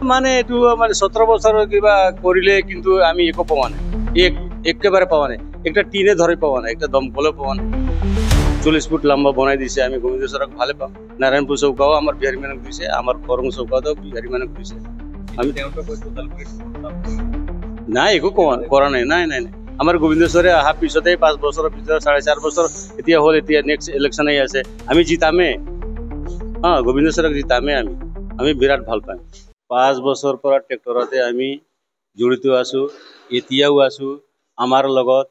মানে এইটো মানে 17 বছৰৰ কিবা কৰিলে কিন্তু আমি একো পোৱা নাই একেবাৰে পোৱা নাই একটা টিনে ধরে পাওয়া নাই একটা দমকলও পাওয়া নাই 40 ফুট লম্বা বনাই দিছে আমি গোবিন্দ সরক ভালে পাম নারায়ণপুর চৌকাও আমার বিহারী মানক দিছে আমার করং চৌকাও বিহারী মানক দিছে আমি নাই একো কৰা নাই নাই নাই নাই আমাৰ গোবিন্দেশ্বৰে অহা পিছতে 5 বছৰৰ ভিতৰত 4.5 বছৰ এতিয়া হ'ল এতিয়া নেক্সট ইলেকশ্যন আহি আছে আমি জিতামে গোবিন্দেশ্বৰক জিতামে আমি বিৰাট ভাল পাম 5 বছৰ পৰা ট্ৰেক্টৰতে আমি জড়িত আছো এতিয়াও আছো আমাৰ লগত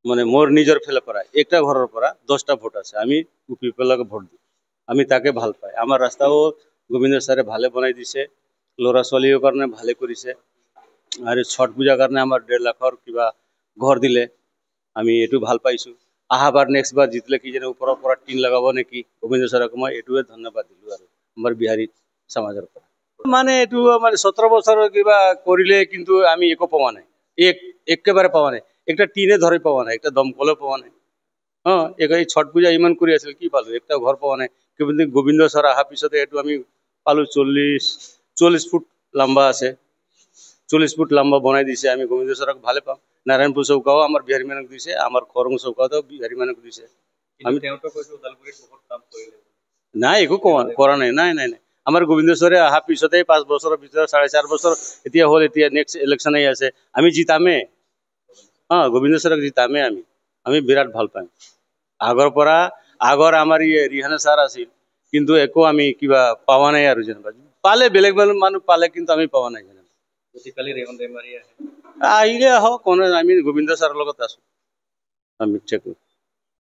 মানে মোৰ নিজৰ ফেলে পৰা একটা ঘৰৰ পৰা 10টা ভোট আছে আমি পিপলক ভোট দিওঁ আমি তাকে ভাল পাই আমাৰ ৰাস্তাও গোবিন্দেশ্বৰে ভালে বনাই দিছে ল'ৰা ছোৱালীৰ কাৰণে ভালে কৰিছে আৰু ছট পূজাৰ কাৰণে আমাৰ 1.5 লাখৰ কিবা ঘৰ দিলে আমি এটো ভাল পাইছো আহাবাৰ নেক্সট বাৰ জিতলে কি যেন ওপৰৰ পৰা টিন লগাব নেকি গোবিন্দেশ্বৰক মই এটোৱে ধন্যবাদ দিলো আৰু আমাৰ বিহাৰী সমাজৰ পৰা মানে এটো মানে 17 বছৰৰ কিবা কৰিলে কিন্তু আমি একো পোৱা নাই একেবাৰে পোৱা নাই একটা টিনে ধরে পাওয়া নাই একটা দমকলও পাওয়া নাই এই ছট পূজা ইমান কৰি আছিল কি পালো একটা ঘৰ পোৱা নাই কিন্তু গোবিন্দেশ্বৰ অহা পিছতে এটো আমি পালো 40 ফুট লম্বা আছে 40 ফুট লম্বা বনাই দিছে আমি গোবিন্দেশ্বৰক ভালে পাম নাৰায়ণপুৰ চৌকাও আমাৰ বিহাৰী মানক দিছে আমাৰ কৰং চৌকাও বিহাৰী মানক দিছে আমি নাই একো কৰা নাই নাই নাই নাই আমাৰ গোবিন্দেশ্বৰে অহা পিছতে 5 বছৰৰ ভিতৰত 4.5 বছৰ এতিয়া হ'ল এতিয়া নেক্সট ইলেকশ্যন আহি আছে আমি জিতামে গোবিন্দেশ্বৰক জিতামে আমি বিৰাট ভাল পাম আগৰ আমাৰ ৰিহানা ছাৰ আছিল কিন্তু একো আমি কিবা পাৱা নাই আৰু যেনিবা পালে বেলেগ মানুহ পালে কিন্তু আমি পাৱা নাই আহিলে আহক আমি গোবিন্দ ছাৰৰ লগত আছো আমি চেক